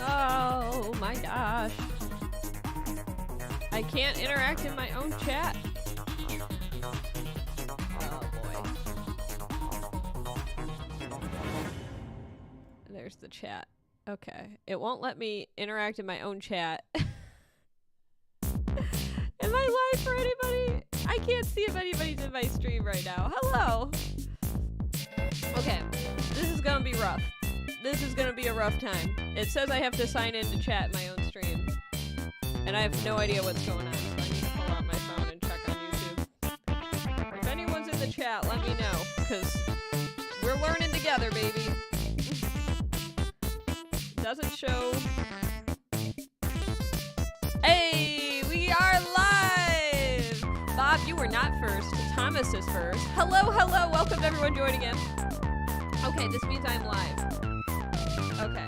Oh my gosh. I can't interact in my own chat. Oh boy. There's the chat. Okay. It won't let me interact in my own chat. Am I live for anybody? I can't see if anybody's in my stream right now. Hello. Okay. This is gonna be rough. This is gonna be a rough time. It says I have to sign in to chat in my own stream. And I have no idea what's going on, so I need to pull out my phone and check on YouTube. If anyone's in the chat, let me know, because we're learning together, baby. Doesn't show. Hey, we are live! Bob, you were not first. Thomas is first. Hello, hello, welcome to everyone joining in. Okay, this means I'm live. Okay.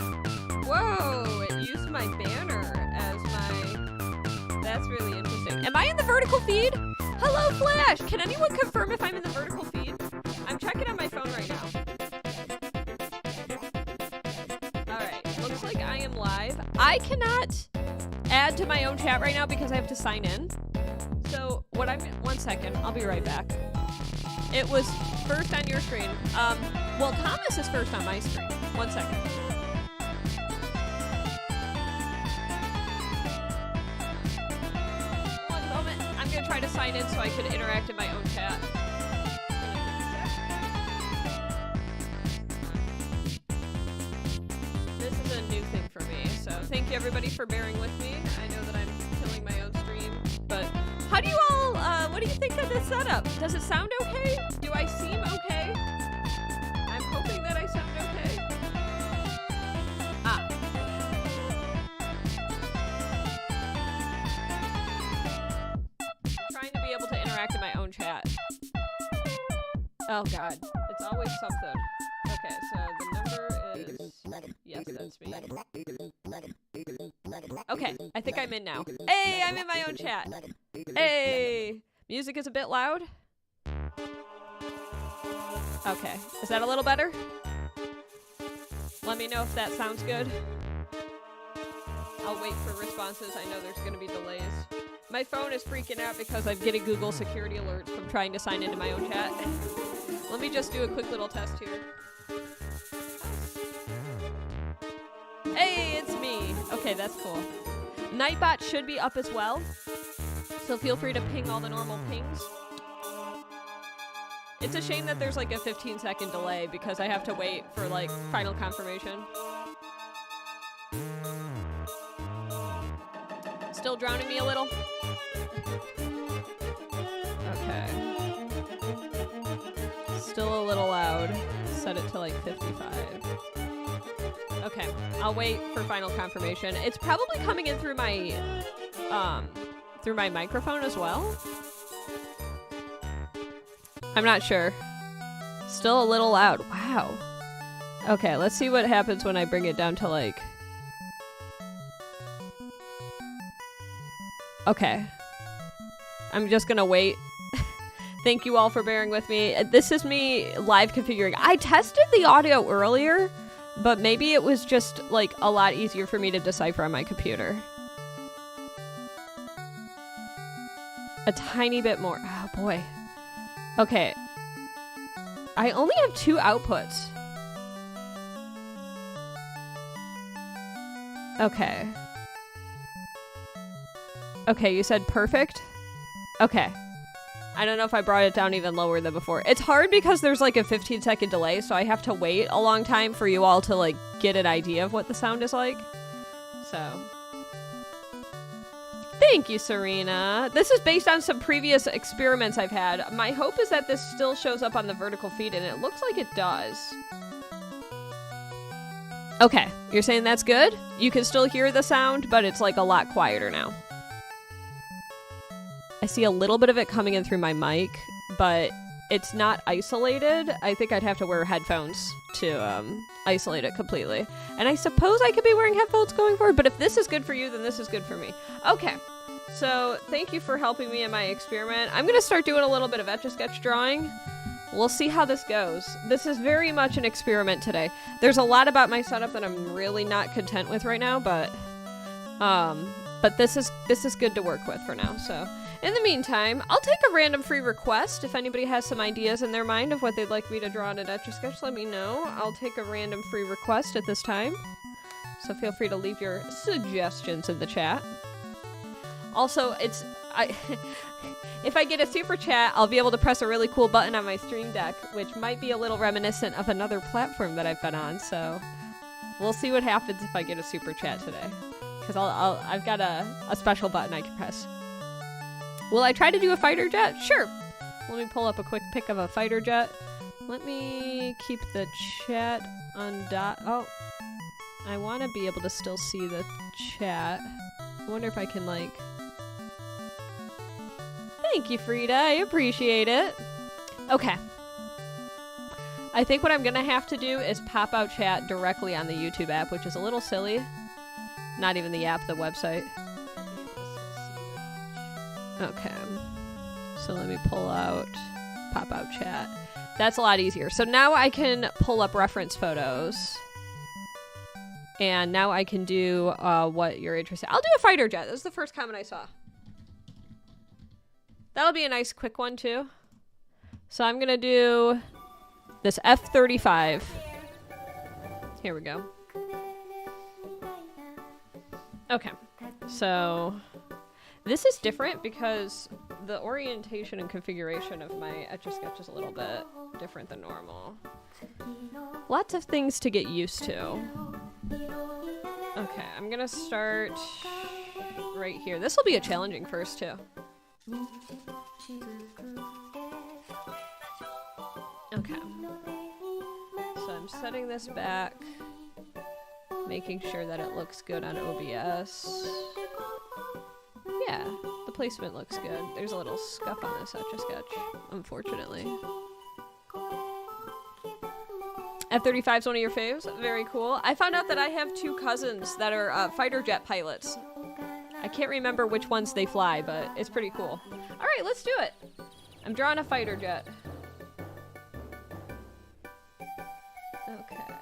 Whoa, it used my banner as my... That's really interesting. Am I in the vertical feed? Hello, Flash! Can anyone confirm if I'm in the vertical feed? I'm checking on my phone right now. Alright, looks like I am live. I cannot add to my own chat right now because I have to sign in. So, what I'm... One second, I'll be right back. It was first on your screen. Well, Thomas is first on my screen. One second. One moment. I'm gonna try to sign in so I can interact in my own chat. This is a new thing for me, so thank you everybody for bearing with me. I know that I'm killing my own stream, but how do you all, what do you think of this setup? Does it sound okay? Do I seem okay? I'm hoping that I sound okay. Ah. Trying to be able to interact in my own chat. Oh god, it's always something. Okay, so the number is... Yes, that's me. Okay, I think I'm in now. Hey, I'm in my own chat. Hey! Music is a bit loud. Okay, is that a little better? Let me know if that sounds good. I'll wait for responses. I know there's gonna be delays. My phone is freaking out because I'm getting Google security alerts from trying to sign into my own chat. Let me just do a quick little test here. Hey, it's me. Okay, that's cool. Nightbot should be up as well, so feel free to ping all the normal pings. It's a shame that there's like a 15-second delay because I have to wait for like final confirmation. Still drowning me a little? Okay. Still a little loud. Set it to like 55. Okay, I'll wait for final confirmation. It's probably coming in through my microphone as well. I'm not sure. Still a little loud. Wow. Okay, let's see what happens when I bring it down to like... Okay. I'm just gonna wait. Thank you all for bearing with me. This is me live configuring. I tested the audio earlier, but maybe it was just like a lot easier for me to decipher on my computer. A tiny bit more. Oh boy. Okay. I only have 2 outputs. Okay. Okay, you said perfect? Okay. I don't know if I brought it down even lower than before. It's hard because there's like a 15-second delay, so I have to wait a long time for you all to like get an idea of what the sound is like. So... Thank you, Serena. This is based on some previous experiments I've had. My hope is that this still shows up on the vertical feed, and it looks like it does. Okay, you're saying that's good? You can still hear the sound, but it's like a lot quieter now. I see a little bit of it coming in through my mic, but it's not isolated. I think I'd have to wear headphones to isolate it completely. And I suppose I could be wearing headphones going forward, but if this is good for you, then this is good for me. Okay, so thank you for helping me in my experiment. I'm going to start doing a little bit of Etch A Sketch drawing. We'll see how this goes. This is very much an experiment today. There's a lot about my setup that I'm really not content with right now, but this is good to work with for now. So in the meantime, I'll take a random free request. If anybody has some ideas in their mind of what they'd like me to draw in an Etch A Sketch, let me know. I'll take a random free request at this time. So feel free to leave your suggestions in the chat. Also, if I get a super chat, I'll be able to press a really cool button on my stream deck, which might be a little reminiscent of another platform that I've been on. So we'll see what happens if I get a super chat today, because I've got a special button I can press. Will I try to do a fighter jet? Sure. Let me pull up a quick pic of a fighter jet. Let me keep the chat oh, I want to be able to still see the chat. I wonder if I can, like... Thank you, Frida. I appreciate it. Okay. I think what I'm going to have to do is pop out chat directly on the YouTube app, which is a little silly. Not even the app, the website. Okay. So let me pull out, pop out chat. That's a lot easier. So now I can pull up reference photos. And now I can do what you're interested in. I'll do a fighter jet. This is the first comment I saw. That'll be a nice quick one too. So I'm gonna do this F-35. Here we go. Okay, so this is different because the orientation and configuration of my Etch A Sketch is a little bit different than normal. Lots of things to get used to. Okay, I'm gonna start right here. This will be a challenging first too. Okay. So I'm setting this back, making sure that it looks good on OBS. Yeah, the placement looks good. There's a little scuff on this Etch A Sketch, unfortunately. F-35 is one of your faves? Very cool. I found out that I have two cousins that are fighter jet pilots. I can't remember which ones they fly, but it's pretty cool. All right, let's do it. I'm drawing a fighter jet. Okay.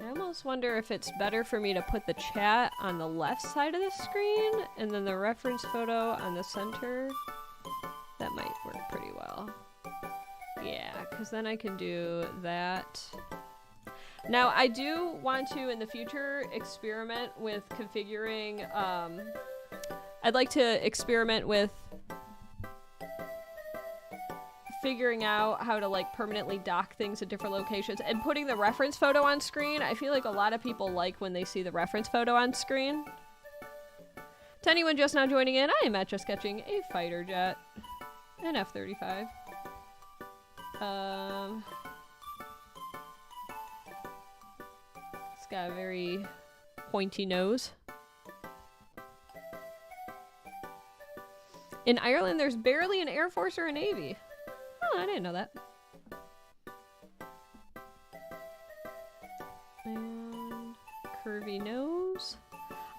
I almost wonder if it's better for me to put the chat on the left side of the screen and then the reference photo on the center. That might work pretty well. Yeah, because then I can do that. Now, I do want to, in the future, experiment with configuring, I'd like to experiment with figuring out how to, like, permanently dock things at different locations and putting the reference photo on screen. I feel like a lot of people like when they see the reference photo on screen. To anyone just now joining in, I am Etch A Sketching a fighter jet, an F-35. It's got a very pointy nose. In Ireland, there's barely an Air Force or a Navy. Oh, I didn't know that. And curvy nose.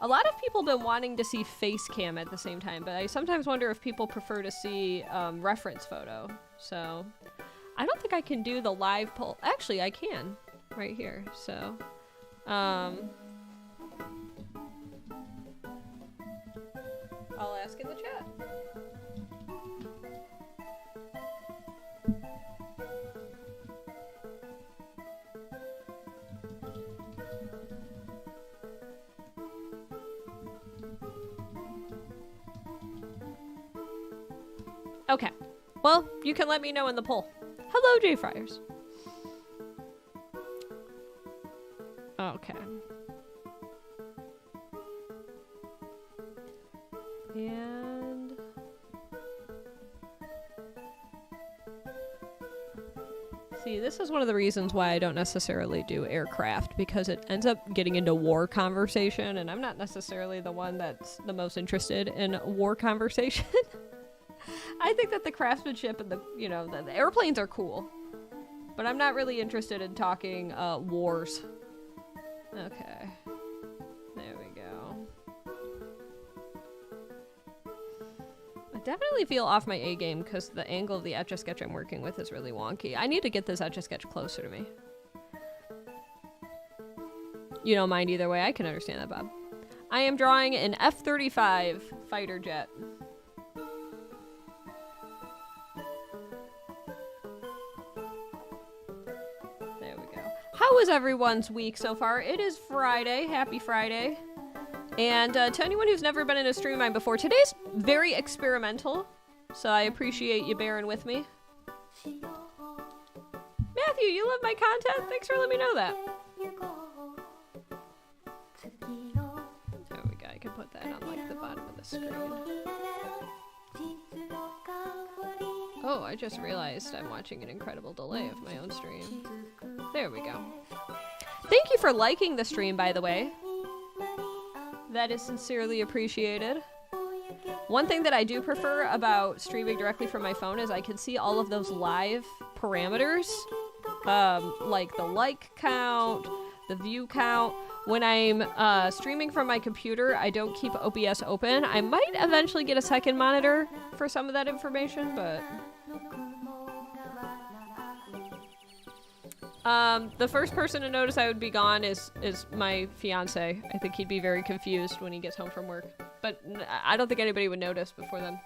A lot of people have been wanting to see face cam at the same time, but I sometimes wonder if people prefer to see reference photo. So I don't think I can do the live poll. Actually, I can right here. So I'll ask in the chat. Okay. Well, you can let me know in the poll. Hello, J Friars. Okay. And see, this is one of the reasons why I don't necessarily do aircraft, because it ends up getting into war conversation, and I'm not necessarily the one that's the most interested in war conversation. I I think that the craftsmanship and the, you know, the airplanes are cool. But I'm not really interested in talking wars. Okay. There we go. I definitely feel off my A game because the angle of the Etch A Sketch I'm working with is really wonky. I need to get this Etch A Sketch closer to me. You don't mind either way. I can understand that, Bob. I am drawing an F-35 fighter jet. There we go. How was everyone's week so far? It is Friday. Happy Friday. And to anyone who's never been in a stream mine before, today's very experimental, so I appreciate you bearing with me. Matthew, you love my content? Thanks for letting me know that. There we go. I can put that on like the bottom of the screen. Oh, I just realized I'm watching an incredible delay of my own stream. There we go. Thank you for liking the stream, by the way. That is sincerely appreciated. One thing that I do prefer about streaming directly from my phone is I can see all of those live parameters, like the like count, the view count. When I'm streaming from my computer, I don't keep OBS open. I might eventually get a second monitor for some of that information, but... the first person to notice I would be gone is my fiance. I think he'd be very confused when he gets home from work. But I don't think anybody would notice before then.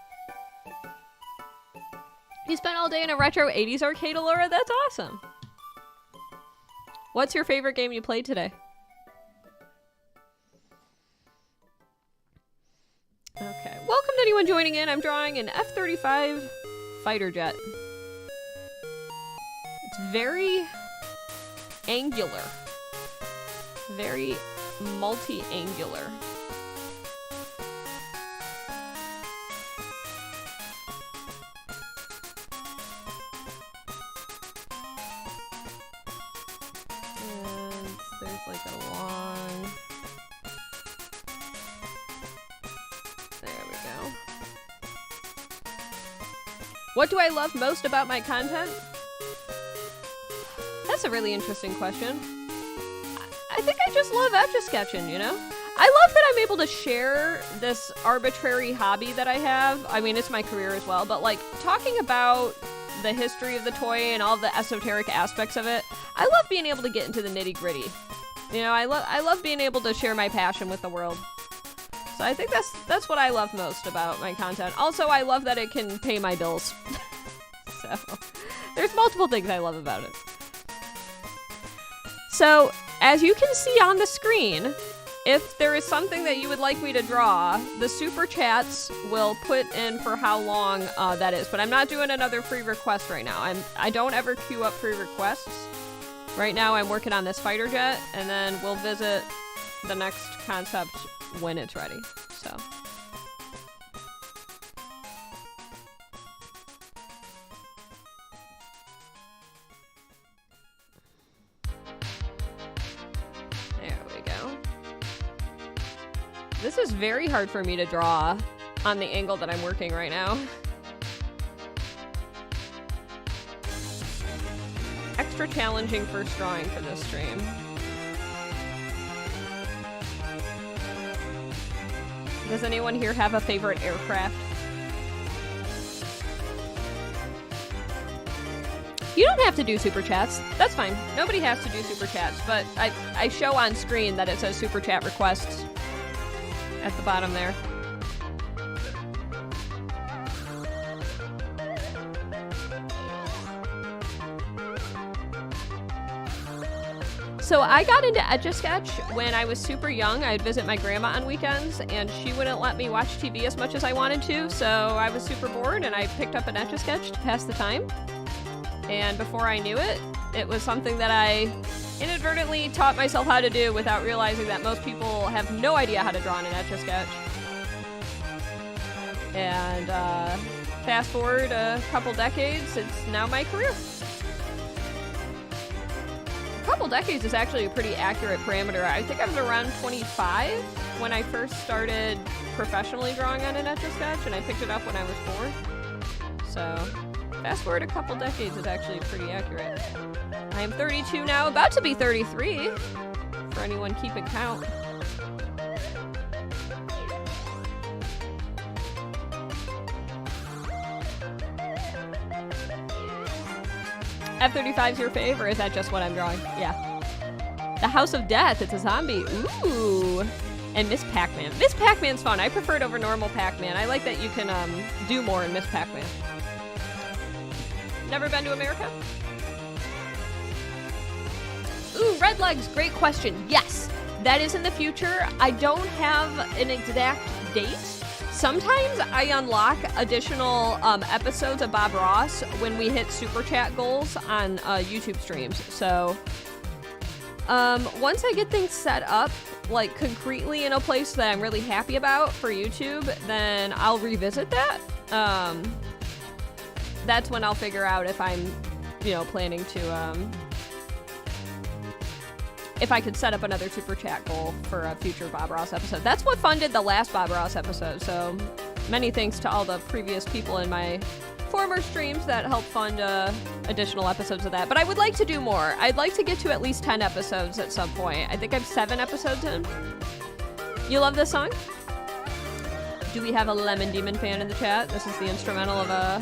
You spent all day in a retro 80s arcade, Allura? That's awesome! What's your favorite game you played today? Okay. Welcome to anyone joining in. I'm drawing an F-35 fighter jet. It's very... angular. Very multi-angular. And there's like a long... There we go. What do I love most about my content? That's a really interesting question. I think I just love Etch A Sketching, you know? I love that I'm able to share this arbitrary hobby that I have. I mean, it's my career as well, but like talking about the history of the toy and all the esoteric aspects of it, I love being able to get into the nitty-gritty. You know, I love being able to share my passion with the world. So I think that's what I love most about my content. Also, I love that it can pay my bills. So, there's multiple things I love about it. So, as you can see on the screen, if there is something that you would like me to draw, the super chats will put in for how long that is. But I'm not doing another free request right now. I don't ever queue up free requests. Right now I'm working on this fighter jet, and then we'll visit the next concept when it's ready. So. This is very hard for me to draw on the angle that I'm working right now. Extra challenging first drawing for this stream. Does anyone here have a favorite aircraft? You don't have to do super chats. That's fine. Nobody has to do super chats, but I show on screen that it says super chat requests at the bottom there. So I got into Etch A Sketch when I was super young. I'd visit my grandma on weekends, and she wouldn't let me watch TV as much as I wanted to, so I was super bored, and I picked up an Etch A Sketch to pass the time. And before I knew it, it was something that I inadvertently taught myself how to do without realizing that most people have no idea how to draw in an Etch A Sketch. And fast forward a couple decades, it's now my career. A couple decades is actually a pretty accurate parameter. I think I was around 25 when I first started professionally drawing on an Etch A Sketch, and I picked it up when I was 4. So fast forward a couple decades is actually pretty accurate. I am 32 now, about to be 33, for anyone keeping count. F-35 is your fave, or is that just what I'm drawing? Yeah. The House of Death, it's a zombie. Ooh. And Miss Pac-Man. Miss Pac-Man's fun. I prefer it over normal Pac-Man. I like that you can do more in Miss Pac-Man. Never been to America? Ooh, red legs, great question. Yes, that is in the future. I don't have an exact date. Sometimes I unlock additional episodes of Bob Ross when we hit super chat goals on YouTube streams. So once I get things set up, like concretely in a place that I'm really happy about for YouTube, then I'll revisit that. That's when I'll figure out if I'm, planning to, if I could set up another super chat goal for a future Bob Ross episode. That's what funded the last Bob Ross episode, so many thanks to all the previous people in my former streams that helped fund additional episodes of that. But I would like to do more. I'd like to get to at least 10 episodes at some point. I think I'm 7 episodes in. You love this song? Do we have a Lemon Demon fan in the chat? This is the instrumental of a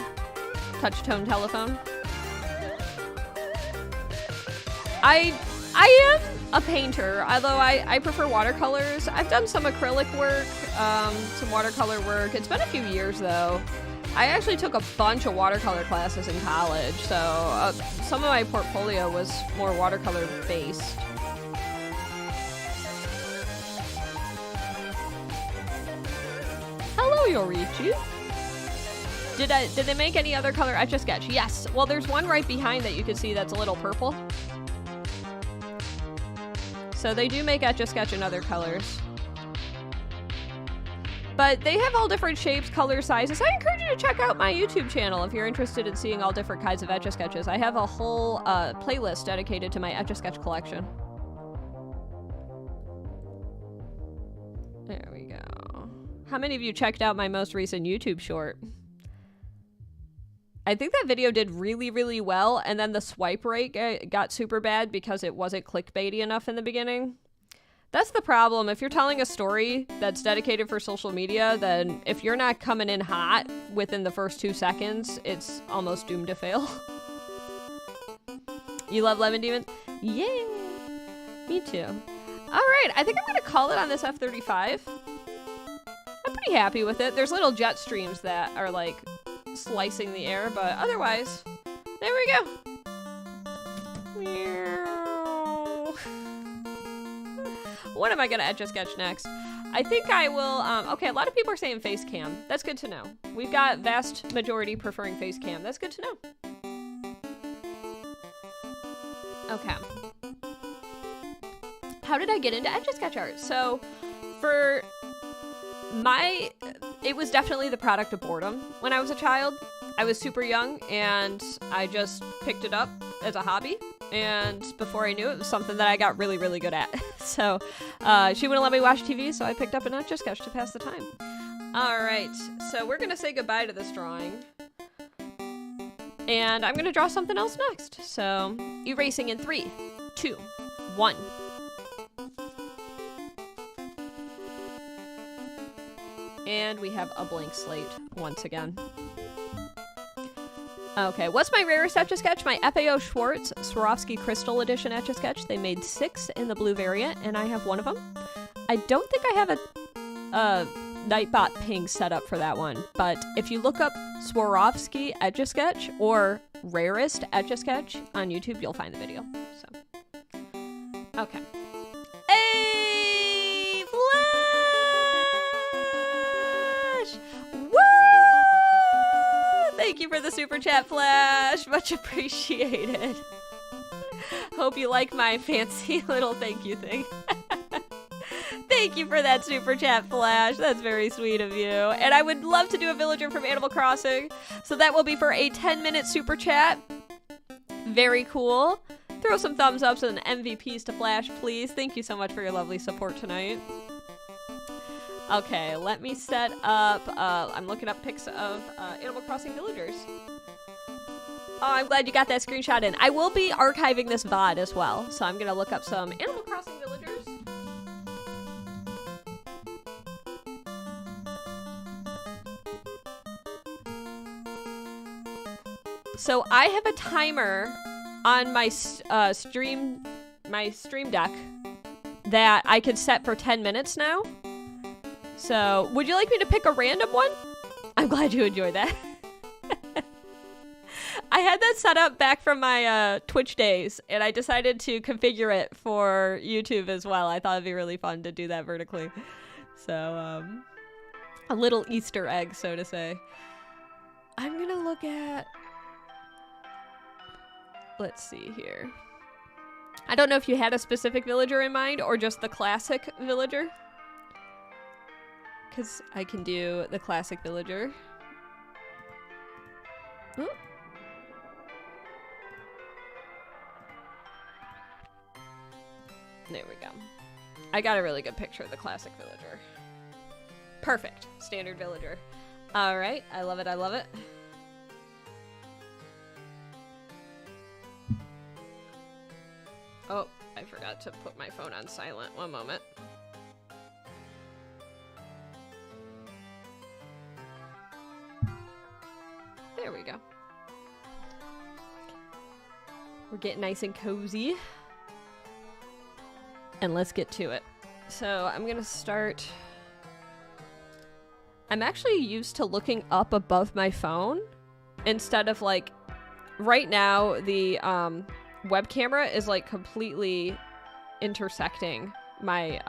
touch tone telephone. I am a painter, although I prefer watercolors. I've done some acrylic work, some watercolor work. It's been a few years though. I actually took a bunch of watercolor classes in college, so some of my portfolio was more watercolor based. Hello, Yorichi. Did they make any other color Etch A Sketch? Yes. Well, there's one right behind that you can see that's a little purple. So they do make Etch A Sketch in other colors. But they have all different shapes, colors, sizes. I encourage you to check out my YouTube channel if you're interested in seeing all different kinds of Etch A Sketches. I have a whole playlist dedicated to my Etch A Sketch collection. There we go. How many of you checked out my most recent YouTube short? I think that video did really, really well, and then the swipe rate got super bad because it wasn't clickbaity enough in the beginning. That's the problem. If you're telling a story that's dedicated for social media, then if you're not coming in hot within the first 2 seconds, it's almost doomed to fail. You love Lemon Demon? Yeah, me too. All right, I think I'm going to call it on this F-35. I'm pretty happy with it. There's little jet streams that are like slicing the air, but otherwise, there we go. Meow. What am I gonna Etch A Sketch next? I think I will, okay, a lot of people are saying face cam. That's good to know. We've got vast majority preferring face cam. That's good to know. Okay. How did I get into Etch A Sketch art? So, for it was definitely the product of boredom when I was a child. I was super young and I just picked it up as a hobby, and before I knew it was something that I got really, really good at. So she wouldn't let me watch TV, so I picked up an Etch A Sketch to pass the time. All right, so we're gonna say goodbye to this drawing, and I'm gonna draw something else next. So erasing in 3, 2, 1. And we have a blank slate once again. Okay, what's my rarest Etch A Sketch? My FAO Schwartz Swarovski Crystal Edition Etch A Sketch. They made 6 in the blue variant, and I have one of them. I don't think I have a Nightbot ping set up for that one, but if you look up Swarovski Etch A Sketch or rarest Etch A Sketch on YouTube, you'll find the video. So, okay. Hey, Flash! Woo! Thank you for the super chat, Flash. Much appreciated. Hope you like my fancy little thank you thing. Thank you for that super chat, Flash. That's very sweet of you. And I would love to do a villager from Animal Crossing. So that will be for a 10-minute super chat. Very cool. Throw some thumbs ups and MVPs to Flash, please. Thank you so much for your lovely support tonight. Okay, let me set up, I'm looking up pics of Animal Crossing villagers. Oh, I'm glad you got that screenshot in. I will be archiving this VOD as well, so I'm gonna look up some Animal Crossing villagers. So I have a timer on my stream deck that I can set for 10 minutes now. So, would you like me to pick a random one? I'm glad you enjoyed that. I had that set up back from my Twitch days, and I decided to configure it for YouTube as well. I thought it'd be really fun to do that vertically. So, a little Easter egg, so to say. I'm gonna look at... Let's see here. I don't know if you had a specific villager in mind or just the classic villager. Because I can do the classic villager. Ooh. There we go. I got a really good picture of the classic villager. Perfect. Standard villager. Alright. I love it. I love it. Oh, I forgot to put my phone on silent. One moment. There we go. We're getting nice and cozy. And let's get to it. So I'm gonna start... I'm actually used to looking up above my phone instead of like... Right now, the web camera is like completely intersecting my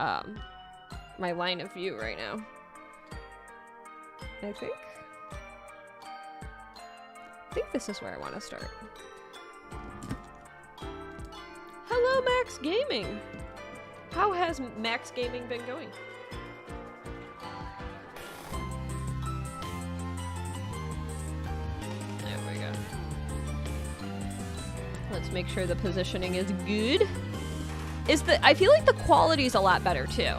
my line of view right now. I think this is where I want to start. Hello, Max Gaming! How has Max Gaming been going? There we go. Let's make sure the positioning is good. I feel like the quality's a lot better too.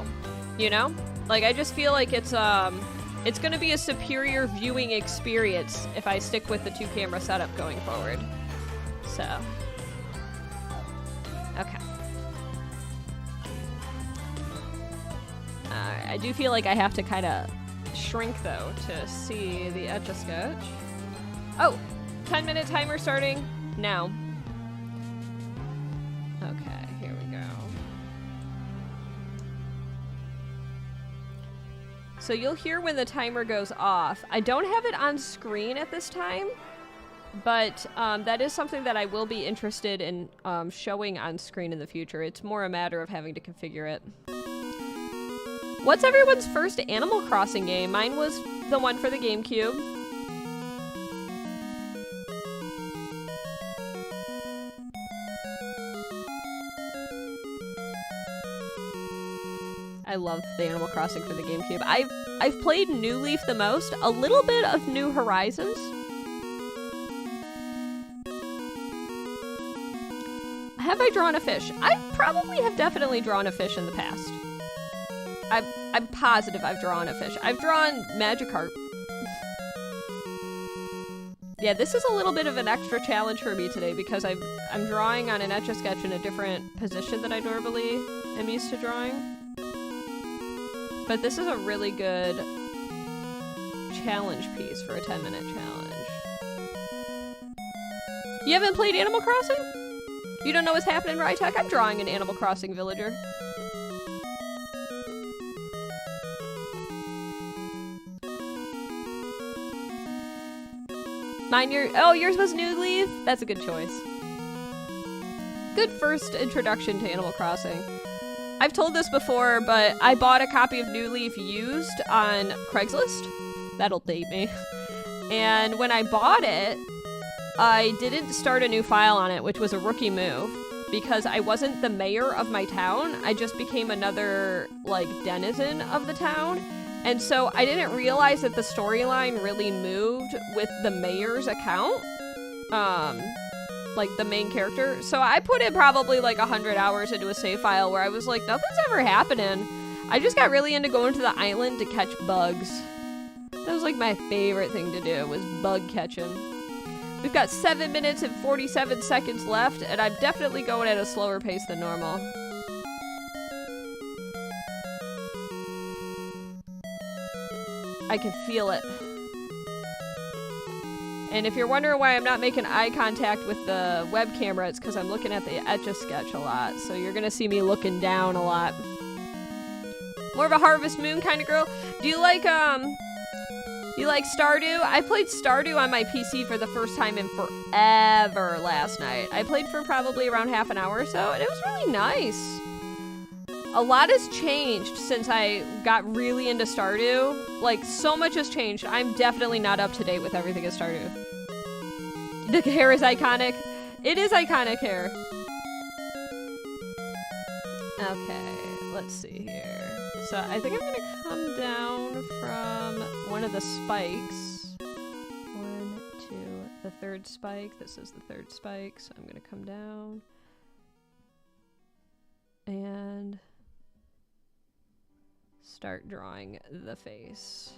You know? Like, I just feel like it's gonna be a superior viewing experience if I stick with the 2-camera setup going forward. So. Okay. Alright, I do feel like I have to kind of shrink, though, to see the Etch A Sketch. Oh! 10-minute timer starting now. Okay, here we go. So you'll hear when the timer goes off. I don't have it on screen at this time, but that is something that I will be interested in showing on screen in the future. It's more a matter of having to configure it. What's everyone's first Animal Crossing game? Mine was the one for the GameCube. I love the Animal Crossing for the GameCube. I've played New Leaf the most, a little bit of New Horizons. Have I drawn a fish? I probably have definitely drawn a fish in the past. I'm positive I've drawn a fish. I've drawn Magikarp. Yeah, this is a little bit of an extra challenge for me today because I'm drawing on an Etch A Sketch in a different position than I normally am used to drawing. But this is a really good challenge piece for a 10-minute challenge. You haven't played Animal Crossing? You don't know what's happening, Rytech? I'm drawing an Animal Crossing villager. Yours was New Leaf? That's a good choice. Good first introduction to Animal Crossing. I've told this before, but I bought a copy of New Leaf used on Craigslist. That'll date me. And when I bought it, I didn't start a new file on it, which was a rookie move, because I wasn't the mayor of my town. I just became another, like, denizen of the town. And so I didn't realize that the storyline really moved with the mayor's account. Like, the main character. So I put in probably, like, 100 hours into a save file where I was like, nothing's ever happening. I just got really into going to the island to catch bugs. That was like my favorite thing to do, was bug catching. We've got 7 minutes and 47 seconds left, and I'm definitely going at a slower pace than normal. I can feel it. And if you're wondering why I'm not making eye contact with the web camera, it's because I'm looking at the Etch A Sketch a lot. So you're gonna see me looking down a lot. More of a Harvest Moon kind of girl. Do you like Stardew? I played Stardew on my PC for the first time in forever last night. I played for probably around half an hour or so, and it was really nice. A lot has changed since I got really into Stardew. Like, so much has changed. I'm definitely not up to date with everything in Stardew. The hair is iconic. It is iconic hair. Okay, let's see here. So I think I'm gonna come down from one of the spikes. 1, 2, the third spike. This is the third spike, so I'm gonna come down. And start drawing the face.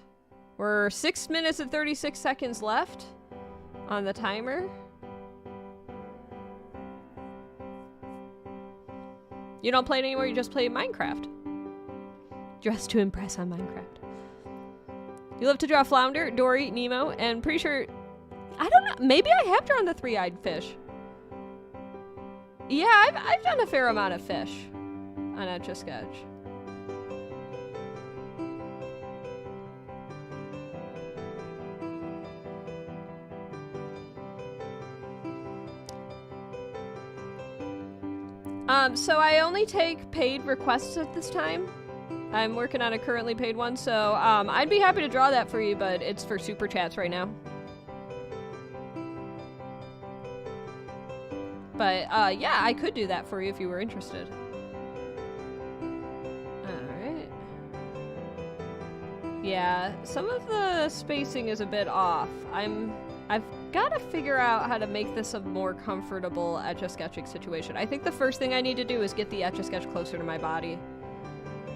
We're 6 minutes and 36 seconds left on the timer. You don't play it anymore, you just play Minecraft. Dress to impress on Minecraft. You love to draw Flounder, Dory, Nemo, and pretty sure... I don't know, maybe I have drawn the three-eyed fish. Yeah, I've done a fair amount of fish on Etch A Sketch. So I only take paid requests at this time. I'm working on a currently paid one, so I'd be happy to draw that for you, but it's for super chats right now. But yeah, I could do that for you if you were interested. Alright. Yeah, some of the spacing is a bit off. I've got to figure out how to make this a more comfortable Etch A Sketching situation. I think the first thing I need to do is get the Etch A Sketch closer to my body.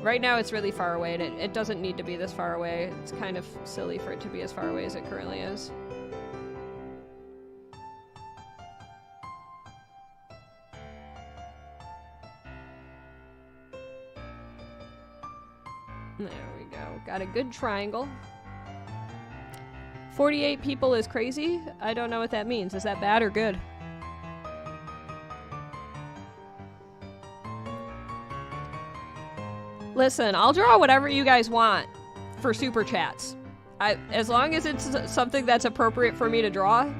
Right now it's really far away, and it doesn't need to be this far away. It's kind of silly for it to be as far away as it currently is. There we go. Got a good triangle. 48 people is crazy? I don't know what that means. Is that bad or good? Listen, I'll draw whatever you guys want for super chats. As long as it's something that's appropriate for me to draw,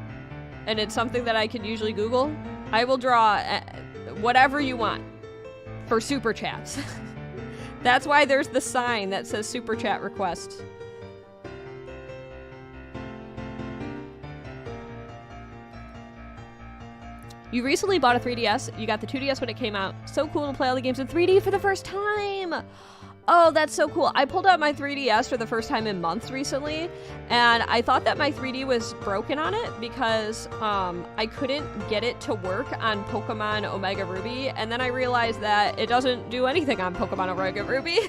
and it's something that I can usually Google, I will draw whatever you want for super chats. That's why there's the sign that says super chat request. You recently bought a 3DS. You got the 2DS when it came out. So cool to play all the games in 3D for the first time. Oh, that's so cool. I pulled out my 3DS for the first time in months recently, and I thought that my 3D was broken on it because I couldn't get it to work on Pokemon Omega Ruby, and then I realized that it doesn't do anything on Pokemon Omega Ruby.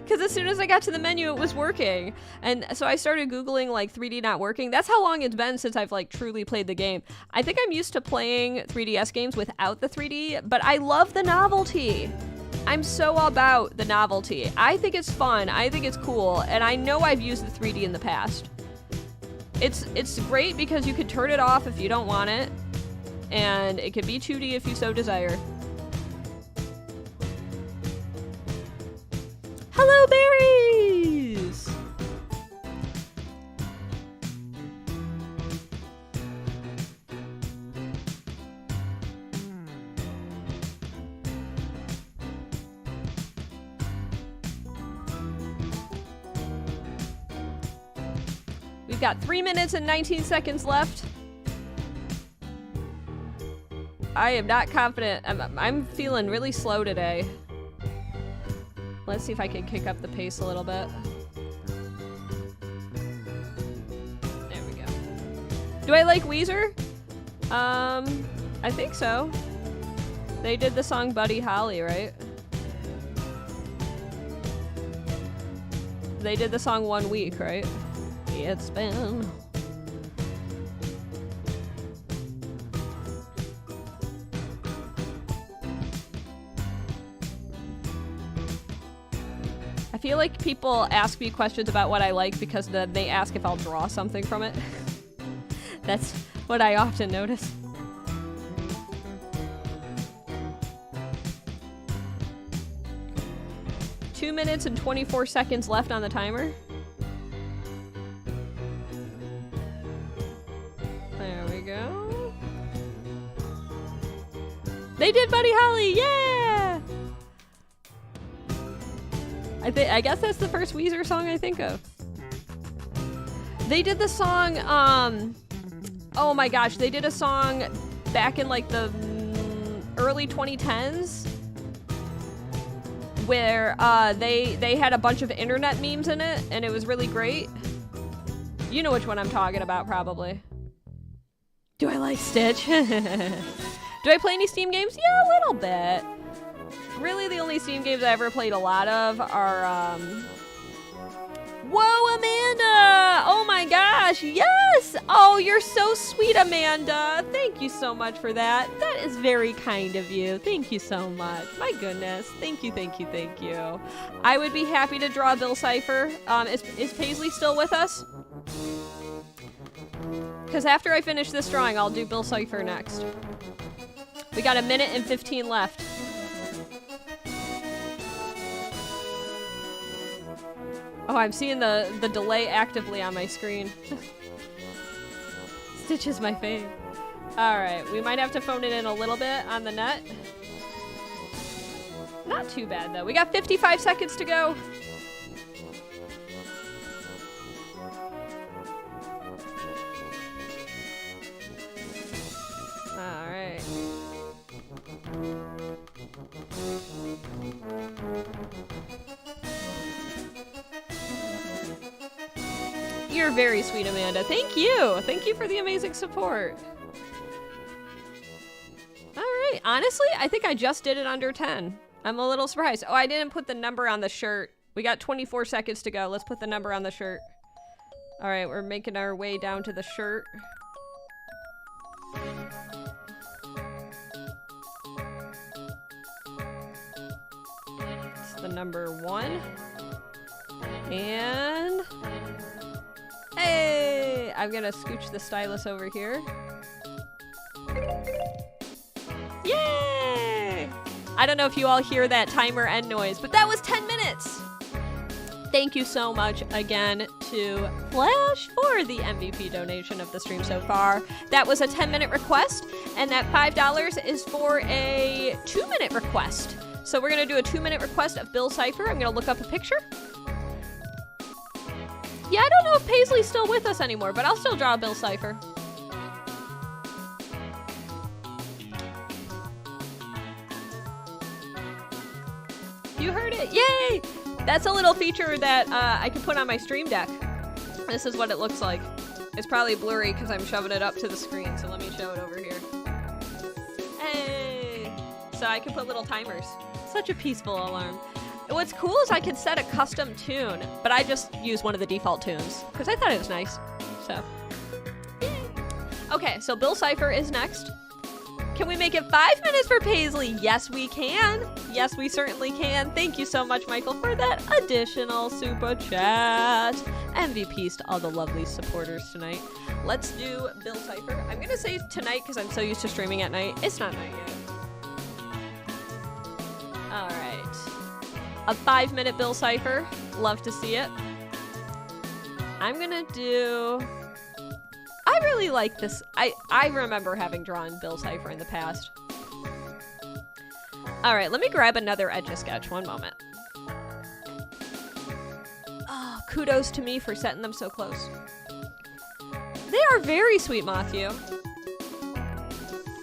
Because as soon as I got to the menu, it was working. And so I started Googling, like, 3D not working. That's how long it's been since I've, like, truly played the game. I think I'm used to playing 3DS games without the 3D, but I love the novelty. I'm so about the novelty. I think it's fun. I think it's cool. And I know I've used the 3D in the past. It's great because you can turn it off if you don't want it. And it can be 2D if you so desire. Hello, berries! We've got 3 minutes and 19 seconds left. I am not confident. I'm feeling really slow today. Let's see if I can kick up the pace a little bit. There we go. Do I like Weezer? I think so. They did the song Buddy Holly, right? They did the song 1 week, right? It's been... I feel like people ask me questions about what I like because then they ask if I'll draw something from it. That's what I often notice. Two minutes and 24 seconds left on the timer. There we go. They did Buddy Holly, yeah! I guess that's the first Weezer song I think of. They did the song, oh my gosh, they did a song back in like the early 2010s where they had a bunch of internet memes in it and it was really great. You know which one I'm talking about probably. Do I like Stitch? Do I play any Steam games? Yeah, a little bit. Really, the only Steam games I ever played a lot of are, Whoa, Amanda! Oh my gosh, yes! Oh, you're so sweet, Amanda. Thank you so much for that. That is very kind of you. Thank you so much. My goodness. Thank you, thank you, thank you. I would be happy to draw Bill Cipher. Is Paisley still with us? Because after I finish this drawing, I'll do Bill Cipher next. We got 1 minute and 15 left. Oh, I'm seeing the delay actively on my screen. Stitch is my fave. Alright, we might have to phone it in a little bit on the net. Not too bad, though. We got 55 seconds to go. Alright. You're very sweet, Amanda. Thank you. Thank you for the amazing support. All right. Honestly, I think I just did it under 10. I'm a little surprised. Oh, I didn't put the number on the shirt. We got 24 seconds to go. Let's put the number on the shirt. All right. We're making our way down to the shirt. It's the number 1. And... Hey! I'm gonna scooch the stylus over here. Yay! I don't know if you all hear that timer end noise, but that was 10 minutes! Thank you so much again to Flash for the MVP donation of the stream so far. That was a 10-minute request, and that $5 is for a 2-minute request. So we're gonna do a 2-minute request of Bill Cipher. I'm gonna look up a picture. Yeah, I don't know if Paisley's still with us anymore, but I'll still draw Bill Cipher. You heard it. Yay! That's a little feature that I can put on my stream deck. This is what it looks like. It's probably blurry because I'm shoving it up to the screen, so let me show it over here. Hey! So I can put little timers. Such a peaceful alarm. What's cool is I can set a custom tune, but I just use one of the default tunes because I thought it was nice. So, yay. Okay, so Bill Cipher is next. Can we make it 5 minutes for Paisley? Yes, we can. Yes, we certainly can. Thank you so much, Michael, for that additional super chat. MVPs to all the lovely supporters tonight. Let's do Bill Cipher. I'm gonna say tonight because I'm so used to streaming at night. It's not night yet. All right. A 5-minute Bill Cipher. Love to see it. I'm gonna do... I really like this. I remember having drawn Bill Cipher in the past. Alright, let me grab another Etch A Sketch. One moment. Oh, kudos to me for setting them so close. They are very sweet, Matthew.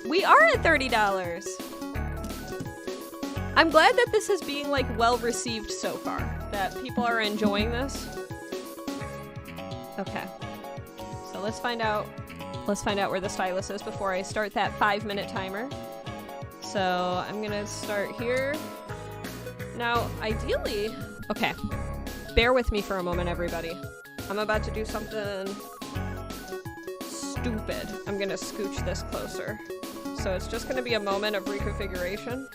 We are at $30. I'm glad that this is being, like, well-received so far. That people are enjoying this. Okay. So let's find out where the stylus is before I start that 5-minute timer. So I'm gonna start here. Now, ideally... Okay. bear with me for a moment, everybody. I'm about to do something stupid. I'm gonna scooch this closer. So it's just gonna be a moment of reconfiguration,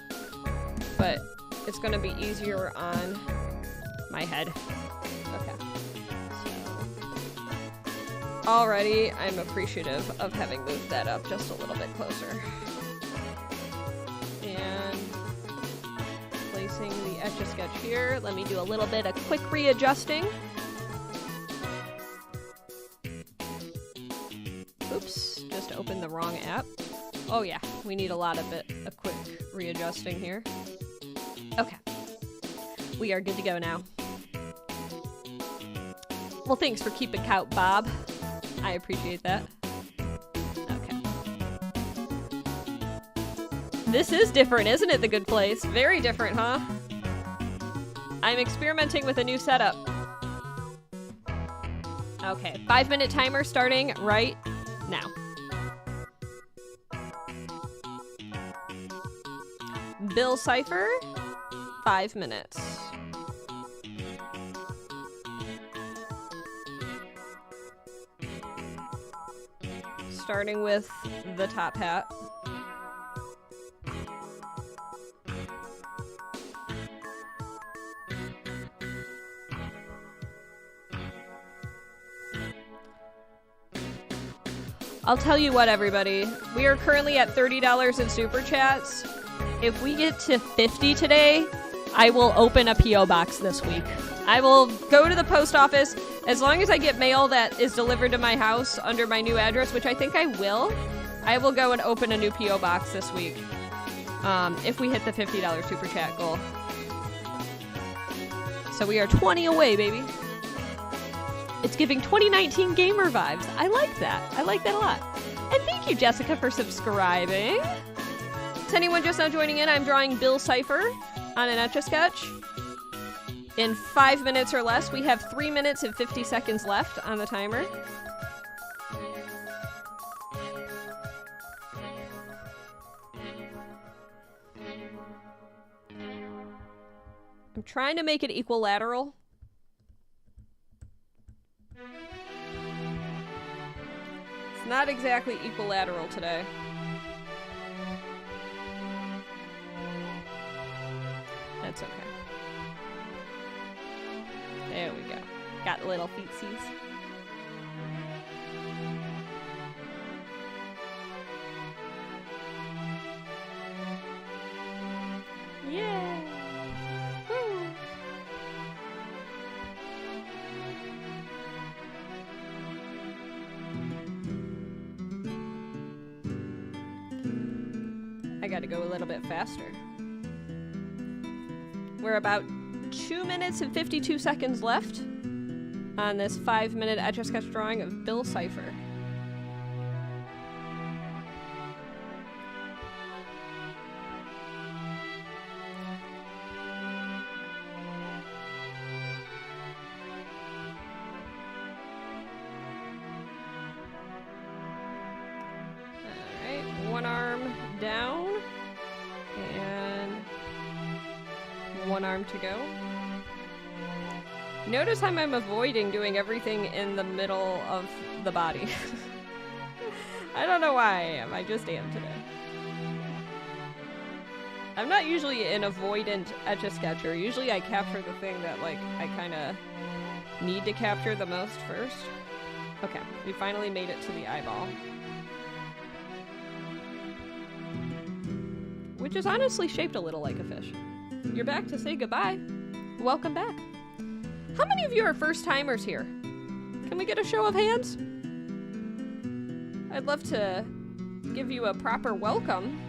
but it's gonna be easier on my head. Okay. So already I'm appreciative of having moved that up just a little bit closer. And placing the Etch A Sketch here. Let me do a little bit of quick readjusting. Oops, just opened the wrong app. Oh yeah, we need a quick readjusting here. Okay. We are good to go now. Well, thanks for keeping count, Bob. I appreciate that. Okay. This is different, isn't it, The Good Place? Very different, huh? I'm experimenting with a new setup. Okay, 5-minute timer starting right now. Bill Cipher, 5 minutes. Starting with the top hat. I'll tell you what, everybody. We are currently at $30 in super chats. If we get to 50 today, I will open a P.O. box this week. I will go to the post office. As long as I get mail that is delivered to my house under my new address, which I think I will go and open a new P.O. box this week. If we hit the $50 super chat goal. So we are 20 away, baby. It's giving 2019 gamer vibes. I like that. I like that a lot. And thank you, Jessica, for subscribing. To anyone just now joining in, I'm drawing Bill Cipher on an Etch A Sketch. In 5 minutes or less, we have 3 minutes and 50 seconds left on the timer. I'm trying to make it equilateral. It's not exactly equilateral today. That's okay. There we go. Got little feetsies. Yeah. Woo. I gotta go a little bit faster. We're about 2 minutes and 52 seconds left on this 5-minute Etch A Sketch drawing of Bill Cipher. Alright, one arm down and one arm to go. Notice how I'm avoiding doing everything in the middle of the body. I don't know why I am. I just am today. I'm not usually an avoidant Etch A Sketcher. Usually I capture the thing that, like, I kind of need to capture the most first. Okay, we finally made it to the eyeball. Which is honestly shaped a little like a fish. You're back to say goodbye. Welcome back. How many of you are first-timers here? Can we get a show of hands? I'd love to give you a proper welcome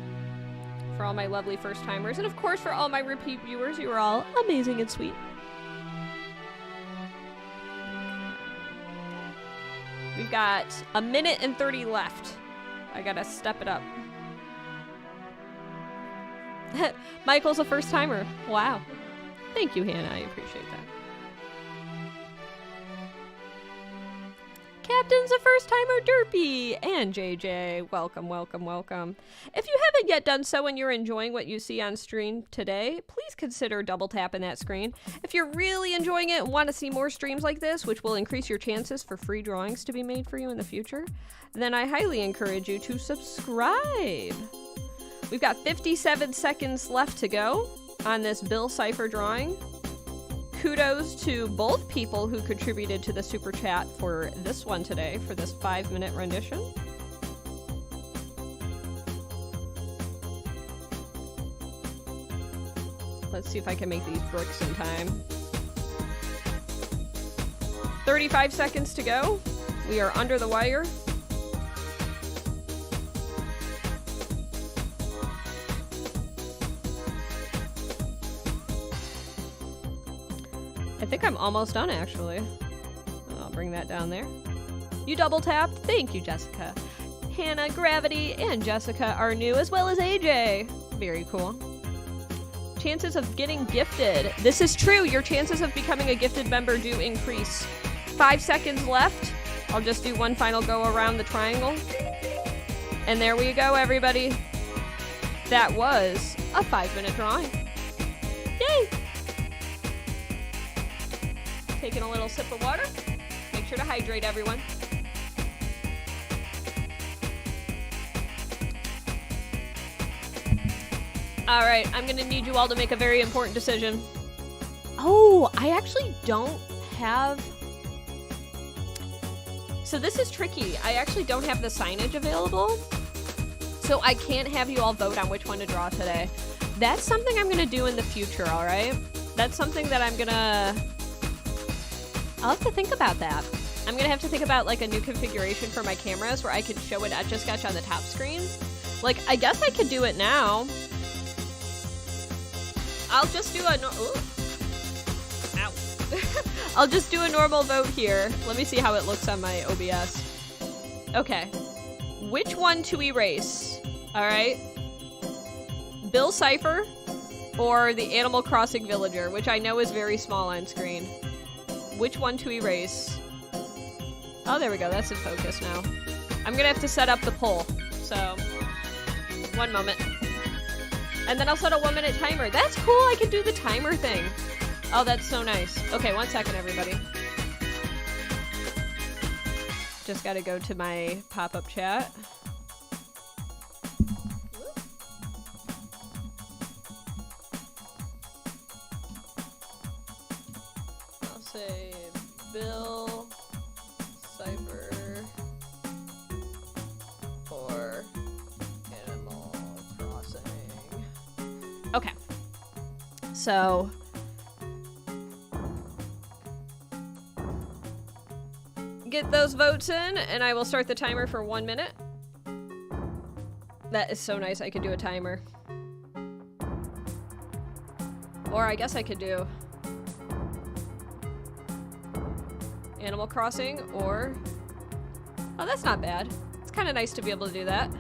for all my lovely first-timers. And of course, for all my repeat viewers, you are all amazing and sweet. We've got 1 minute and 30 left. I gotta step it up. Michael's a first-timer. Wow. Thank you, Hannah. I appreciate that. captains, a first-timer Derpy, and JJ. Welcome, welcome, welcome. If you haven't yet done so and you're enjoying what you see on stream today, please consider double tapping that screen. If you're really enjoying it and want to see more streams like this, which will increase your chances for free drawings to be made for you in the future, then I highly encourage you to subscribe. We've got 57 seconds left to go on this Bill Cipher drawing. Kudos to both people who contributed to the super chat for this one today, for this 5-minute rendition. Let's see if I can make these bricks in time. 35 seconds to go. We are under the wire. I think I'm almost done, actually. I'll bring that down there. You double tapped. Thank you, Jessica. Hannah, Gravity, and Jessica are new, as well as AJ. Very cool. Chances of getting gifted. This is true. Your chances of becoming a gifted member do increase. 5 seconds left. I'll just do one final go around the triangle. And there we go, everybody. That was a 5-minute drawing. Yay! Taking a little sip of water. Make sure to hydrate, everyone. All right, I'm gonna need you all to make a very important decision. Oh, I actually don't have... So this is tricky. I actually don't have the signage available. So I can't have you all vote on which one to draw today. That's something I'm gonna do in the future, all right? That's something that I'm gonna... I'll have to think about that. I'm gonna have to think about like a new configuration for my cameras where I could show it Etch A Sketch on the top screen. Like, I guess I could do it now. I'll just do a Ow. I'll just do a normal vote here. Let me see how it looks on my OBS. Okay. Which one to erase? All right. Bill Cipher or the Animal Crossing Villager, which I know is very small on screen. Which one to erase? Oh, there we go. That's in focus now. I'm gonna have to set up the poll. So, 1 moment. And then I'll set a 1-minute timer. That's cool. I can do the timer thing. Oh, that's so nice. Okay, 1 second, everybody. Just gotta go to my pop-up chat. I'll say Bill Cipher for Animal Crossing. Okay. So get those votes in and I will start the timer for 1 minute. That is so nice. I could do a timer. Or I guess I could do Animal Crossing or... Oh, that's not bad. It's kind of nice to be able to do that.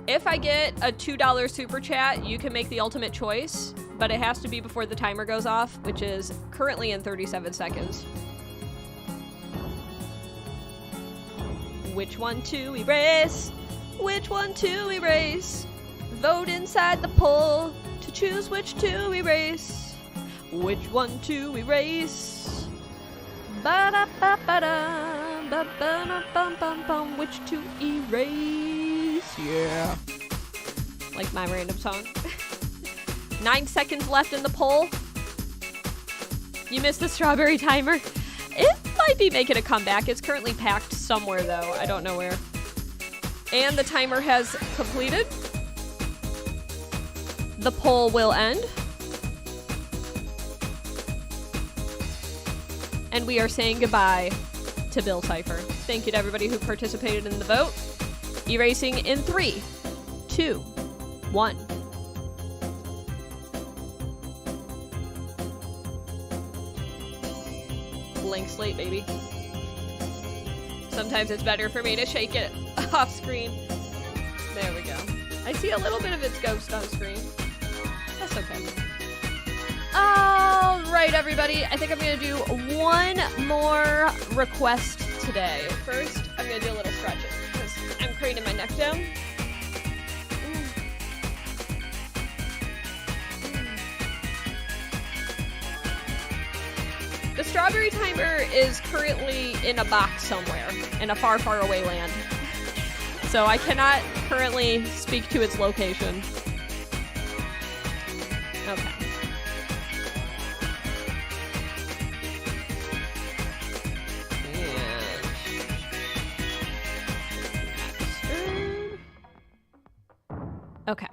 If I get a $2 super chat, you can make the ultimate choice, but it has to be before the timer goes off, which is currently in 37 seconds. Which one to erase? Which one to erase? Vote inside the poll to choose which to erase. Which one to erase? Ba-da-ba-ba-da, ba-ba-da-bum-bum-bum. Which to erase? Yeah. Like my random song. 9 seconds left in the poll. You missed the strawberry timer. It might be making a comeback. It's currently packed somewhere, though. I don't know where. And the timer has completed. The poll will end. And we are saying goodbye to Bill Cipher. Thank you to everybody who participated in the vote. Erasing in 3, 2, 1. Blank slate, baby. Sometimes it's better for me to shake it off screen. There we go. I see a little bit of its ghost on screen. That's okay. All right, everybody. I think I'm going to do one more request today. First, I'm going to do a little stretching because I'm craning my neck down. The strawberry timer is currently in a box somewhere in a far, far away land. So I cannot currently speak to its location. Okay. Okay.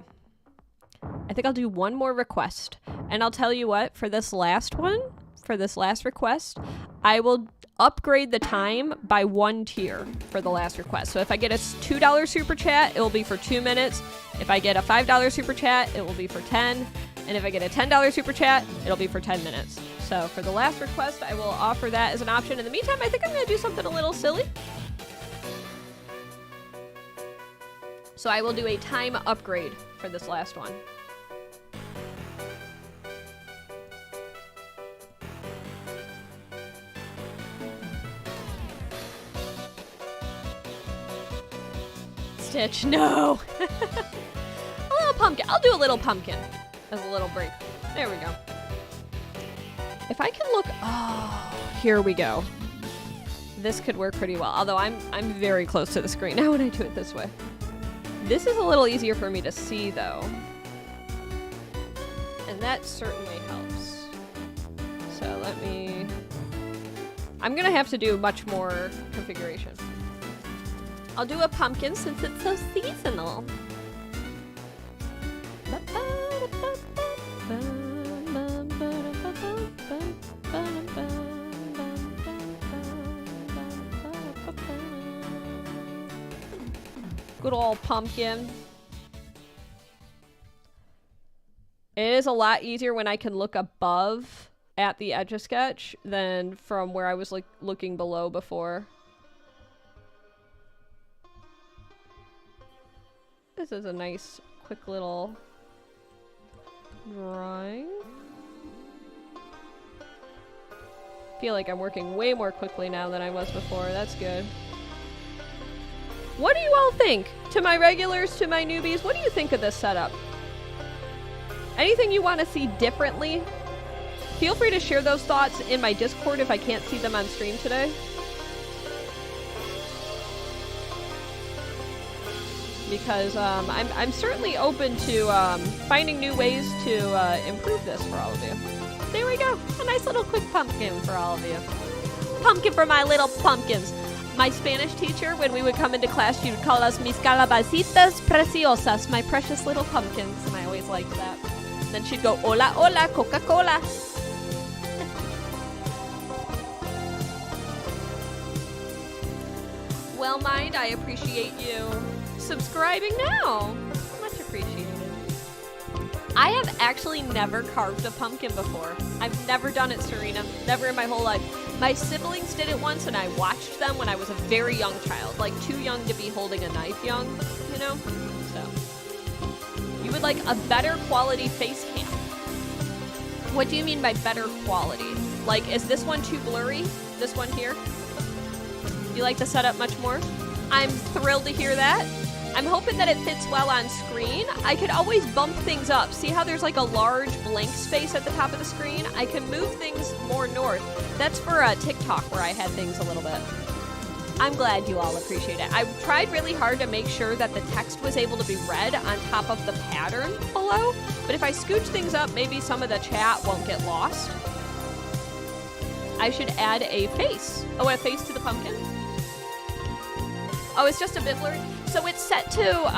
I think I'll do one more request. And I'll tell you what, for this last one, for this last request, I will upgrade the time by 1 tier for the last request. So if I get a $2 super chat, it will be for 2 minutes. If I get a $5 super chat, it will be for 10. And if I get a $10 super chat, it'll be for 10 minutes. So for the last request, I will offer that as an option. In the meantime, I think I'm going to do something a little silly. So I will do a time upgrade for this last one. Stitch, no! A little pumpkin. I'll do a little pumpkin as a little break. There we go. If I can look... Oh, here we go. This could work pretty well. Although I'm very close to the screen now when I do it this way. This is a little easier for me to see, though. And that certainly helps. So let me... I'm going to have to do much more configuration. I'll do a pumpkin since it's so seasonal. Good old pumpkin. It is a lot easier when I can look above at the Etch A Sketch than from where I was like looking below before. This is a nice, quick little drawing. Feel like I'm working way more quickly now than I was before. That's good. What do you all think? To my regulars, to my newbies, what do you think of this setup? Anything you want to see differently? Feel free to share those thoughts in my Discord if I can't see them on stream today. Because I'm certainly open to finding new ways to improve this for all of you. There we go. A nice little quick pumpkin for all of you. Pumpkin for my little pumpkins. My Spanish teacher, when we would come into class, she would call us mis calabacitas preciosas, my precious little pumpkins, and I always liked that. Then she'd go, hola, hola, Coca-Cola. Well, Mind, I appreciate you subscribing now. Much appreciated. I have actually never carved a pumpkin before. I've never done it, Serena. Never in my whole life. My siblings did it once, and I watched them when I was a very young child. Like, too young to be holding a knife young, you know? So. You would like a better quality face cam. What do you mean by better quality? Like, is this one too blurry? This one here? You like the setup much more? I'm thrilled to hear that. I'm hoping that it fits well on screen. I could always bump things up. See how there's like a large blank space at the top of the screen? I can move things more north. That's for TikTok where I had things a little bit. I'm glad you all appreciate it. I tried really hard to make sure that the text was able to be read on top of the pattern below. But if I scooch things up, maybe some of the chat won't get lost. I should add a face. Oh, a face to the pumpkin? Oh, it's just a bit blurry. So it's set to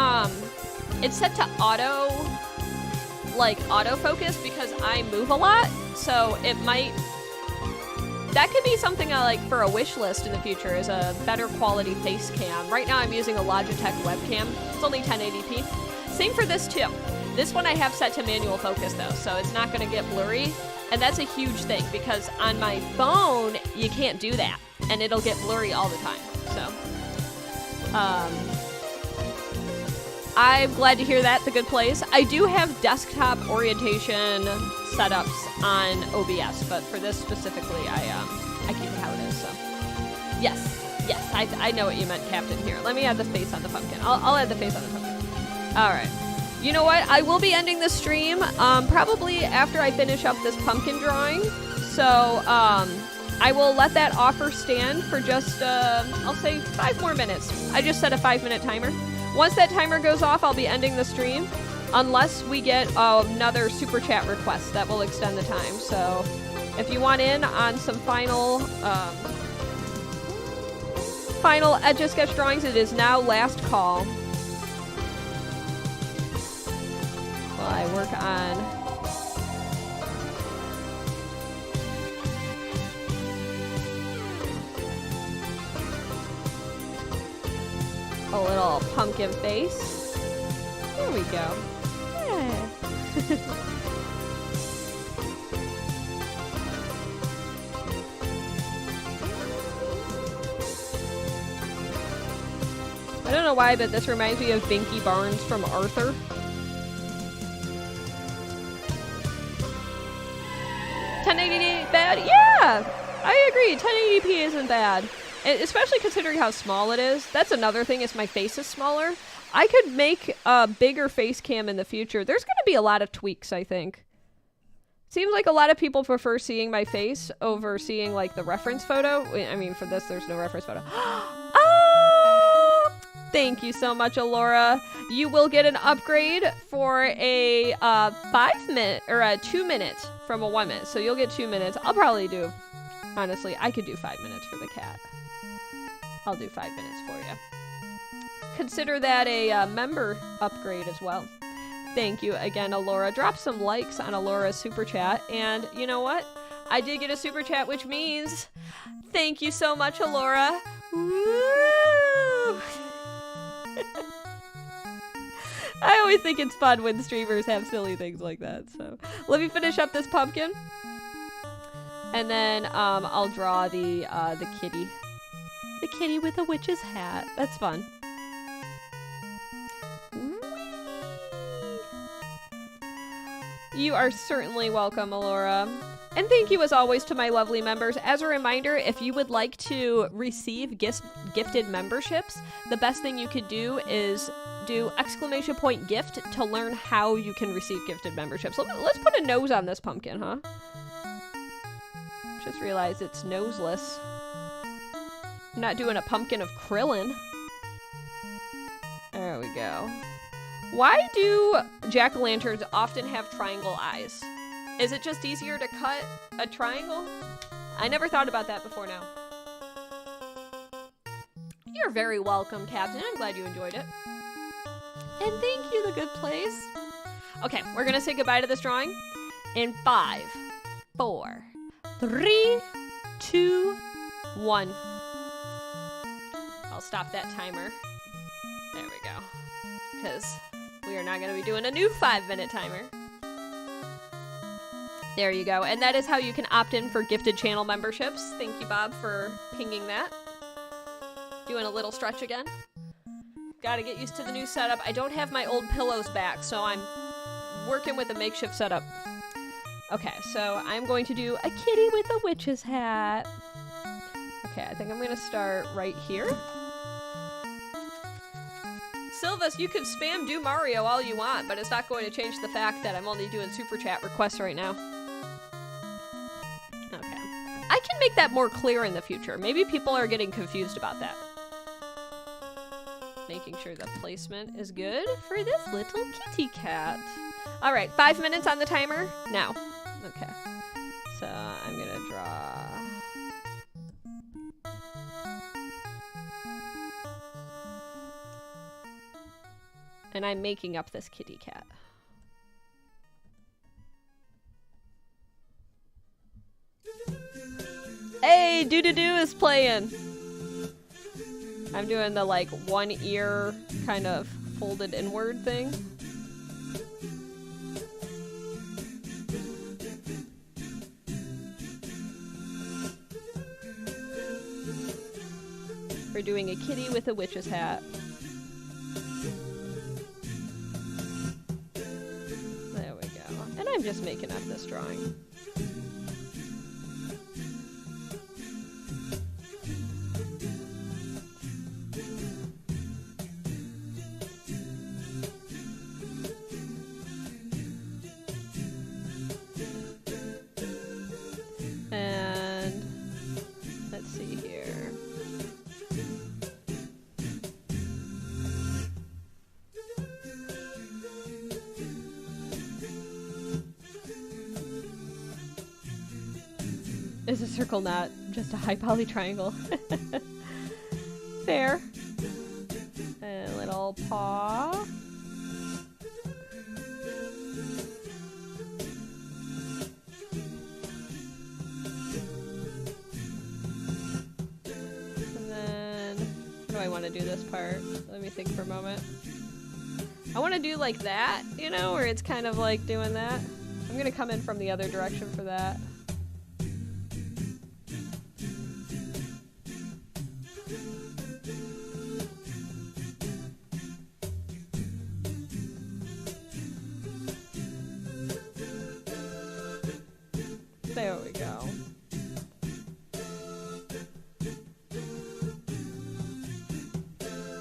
autofocus because I move a lot. So it might, that could be something I like for a wish list in the future, is a better quality face cam. Right now I'm using a Logitech webcam. It's only 1080p. Same for this too. This one I have set to manual focus though, so it's not gonna get blurry. And that's a huge thing because on my phone, you can't do that and it'll get blurry all the time, so. I'm glad to hear that. The good place. I do have desktop orientation setups on OBS, but for this specifically, I keep it how it is. So, yes, I know what you meant, Captain. Here, let me add the face on the pumpkin. I'll add the face on the pumpkin. All right. You know what? I will be ending the stream probably after I finish up this pumpkin drawing. So I will let that offer stand for just I'll say 5 more minutes. I just set a 5-minute timer. Once that timer goes off, I'll be ending the stream, unless we get another super chat request that will extend the time. So if you want in on some final Etch A Sketch drawings, it is now last call. While I work on a little pumpkin face. There we go. Yeah. I don't know why, but this reminds me of Binky Barnes from Arthur. $1080p bad? Yeah! I agree. 1080p isn't bad. Especially considering how small it is. That's another thing, is my face is smaller. I could make a bigger face cam in the future. There's going to be a lot of tweaks, I think. Seems like a lot of people prefer seeing my face over seeing, like, the reference photo. I mean, for this, there's no reference photo. Oh! Thank you so much, Alora. You will get an upgrade for a 5-minute, or a 2-minute from a 1-minute. So you'll get 2 minutes. I'll probably do, honestly, I could do 5 minutes for the cat. I'll do 5 minutes for you. Consider that a member upgrade as well. Thank you again, Alora. Drop some likes on Alora's super chat. And you know what? I did get a super chat, which means thank you so much, Alora. Woo! I always think it's fun when streamers have silly things like that. So let me finish up this pumpkin. And then I'll draw the kitty. The kitty with a witch's hat. That's fun. You are certainly welcome, Alora. And thank you as always to my lovely members. As a reminder, if you would like to receive gifted memberships, the best thing you could do is do !gift to learn how you can receive gifted memberships. Let's put a nose on this pumpkin, huh? Just realized it's noseless. I'm not doing a pumpkin of Krillin. There we go. Why do jack-o'-lanterns often have triangle eyes? Is it just easier to cut a triangle? I never thought about that before now. You're very welcome, Captain. I'm glad you enjoyed it. And thank you, The Good Place. Okay, we're gonna say goodbye to this drawing in 5, 4, 3, 2, 1. I'll stop that timer. There we go. Because we are not going to be doing a new 5-minute timer. There you go. And that is how you can opt in for gifted channel memberships. Thank you, Bob, for pinging that. Doing a little stretch again. Gotta get used to the new setup. I don't have my old pillows back, so I'm working with a makeshift setup. Okay, so I'm going to do a kitty with a witch's hat. Okay, I think I'm going to start right here. Silvus, you can spam Do Mario all you want, but it's not going to change the fact that I'm only doing super chat requests right now. Okay. I can make that more clear in the future. Maybe people are getting confused about that. Making sure the placement is good for this little kitty cat. All right, 5 minutes on the timer now. Okay. So I'm going to draw... And I'm making up this kitty cat. Hey, Doo-Doo-Doo is playing. I'm doing the, like, one ear kind of folded inward thing. We're doing a kitty with a witch's hat. I'm just making up this drawing. And let's see here. Is a circle not just a high poly triangle? Fair. And a little paw. And then, how do I want to do this part? Let me think for a moment. I want to do like that, you know, where it's kind of like doing that. I'm going to come in from the other direction for that. There we go.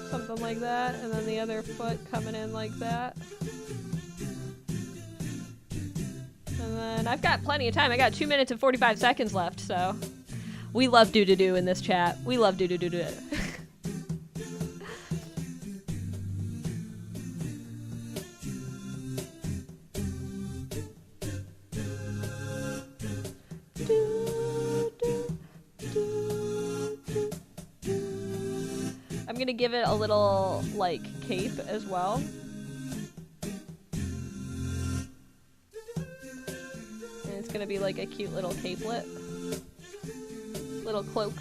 Something like that, and then the other foot coming in like that. And then I've got plenty of time. I got 2 minutes and 45 seconds left, so we love do-do-do in this chat. We love do-do-do-do. I'm gonna give it a little, like, cape as well. And it's gonna be like a cute little capelet. Little cloak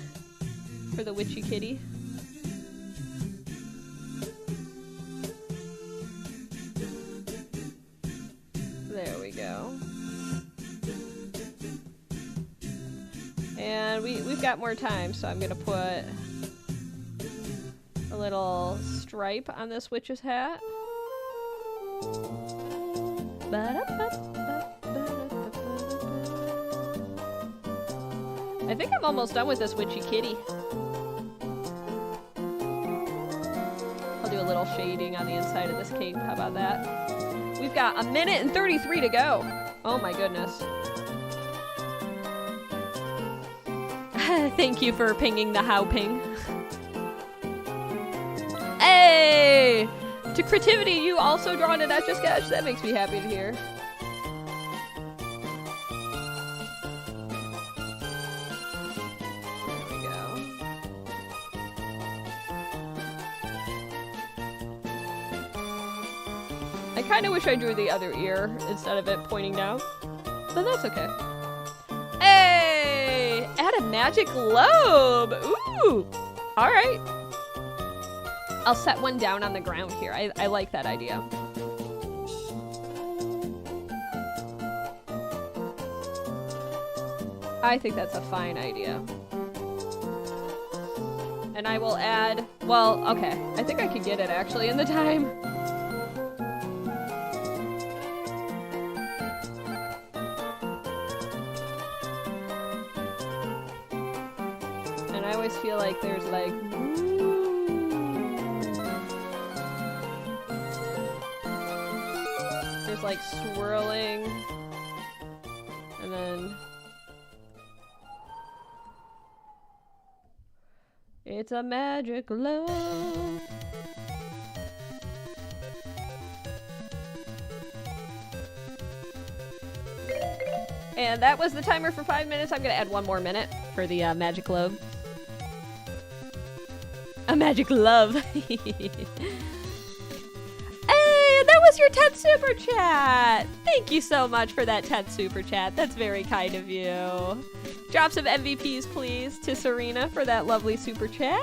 for the witchy kitty. There we go. And we've got more time, so I'm gonna put a little stripe on this witch's hat. I think I'm almost done with this witchy kitty. I'll do a little shading on the inside of this cape. How about that? We've got 1 minute and 33 to go. Oh my goodness. Thank you for pinging the how ping. Hey! To Creativity, you also drawn an Etch A Sketch? That makes me happy to hear. There we go. I kind of wish I drew the other ear instead of it pointing down, but that's okay. Hey! Add a magic lobe! Ooh! Alright. I'll set one down on the ground here. I like that idea. I think that's a fine idea. And I will add... Well, okay. I think I could get it actually in the time. And I always feel like there's like... There's like swirling, and then it's a magic love. And that was the timer for 5 minutes. I'm gonna add 1 more minute for the magic lobe. A magic love. That was your 10th super chat! Thank you so much for that 10th super chat. That's very kind of you. Drop some MVPs, please, to Serena for that lovely super chat.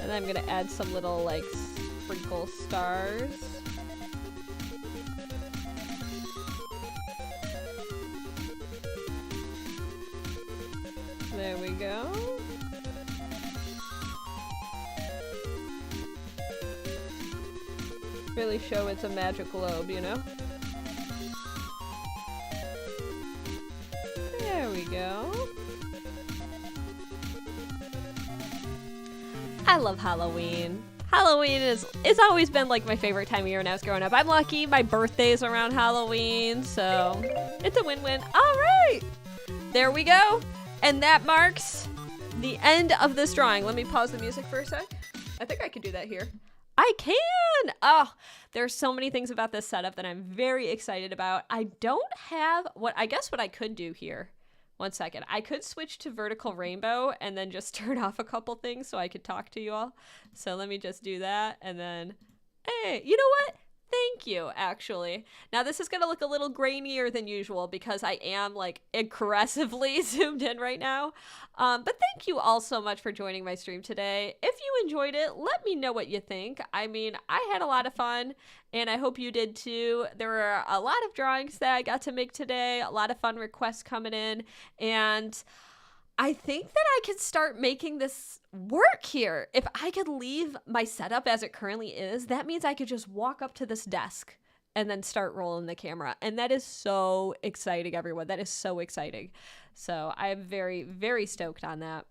And I'm gonna add some little, like, sprinkle stars. There we go. Really show it's a magic globe, you know? There we go. I love Halloween. Halloween it's always been like my favorite time of year when I was growing up. I'm lucky my birthday's around Halloween, so it's a win-win. All right, there we go. And that marks the end of this drawing. Let me pause the music for a sec. I think I can do that here. I can! Oh, there's so many things about this setup that I'm very excited about. I don't have what I could do here. One second. I could switch to vertical rainbow and then just turn off a couple things so I could talk to you all. So let me just do that. And then, hey, you know what? Thank you, actually. Now this is going to look a little grainier than usual because I am like aggressively zoomed in right now. But thank you all so much for joining my stream today. If you enjoyed it, let me know what you think. I mean, I had a lot of fun and I hope you did too. There were a lot of drawings that I got to make today, a lot of fun requests coming in, and I think that I could start making this work here. If I could leave my setup as it currently is, that means I could just walk up to this desk and then start rolling the camera. And that is so exciting, everyone. That is so exciting. So I'm very, very stoked on that.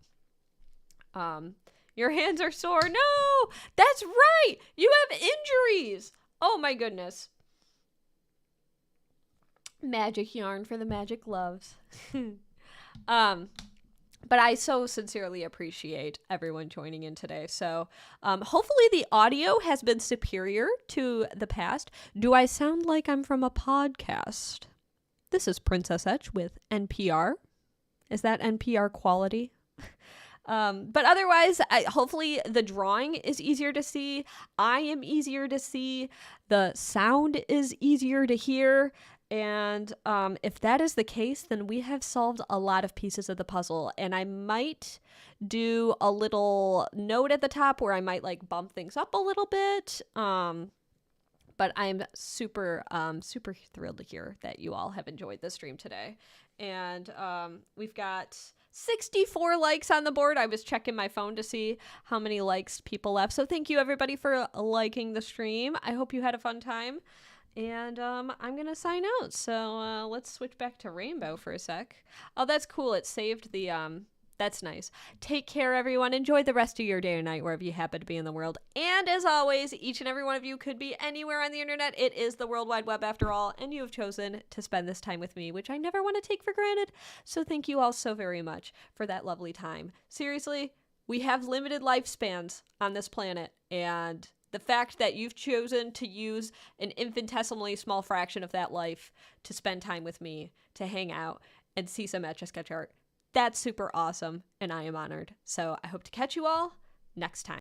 Your hands are sore. No, that's right. You have injuries. Oh my goodness. Magic yarn for the magic gloves. But I so sincerely appreciate everyone joining in today. So hopefully the audio has been superior to the past. Do I sound like I'm from a podcast? This is Princess Etch with NPR. Is that NPR quality? But otherwise, hopefully the drawing is easier to see. I am easier to see. The sound is easier to hear. And if that is the case, then we have solved a lot of pieces of the puzzle. And I might do a little note at the top where I might like bump things up a little bit. But I'm super thrilled to hear that you all have enjoyed the stream today. And we've got 64 likes on the board. I was checking my phone to see how many likes people left. So thank you everybody for liking the stream. I hope you had a fun time. And I'm going to sign out. So let's switch back to rainbow for a sec. Oh, that's cool. It saved the... That's nice. Take care, everyone. Enjoy the rest of your day or night wherever you happen to be in the world. And as always, each and every one of you could be anywhere on the internet. It is the World Wide Web after all. And you have chosen to spend this time with me, which I never want to take for granted. So thank you all so very much for that lovely time. Seriously, we have limited lifespans on this planet. And the fact that you've chosen to use an infinitesimally small fraction of that life to spend time with me, to hang out, and see some Etch A Sketch art, that's super awesome, and I am honored. So I hope to catch you all next time.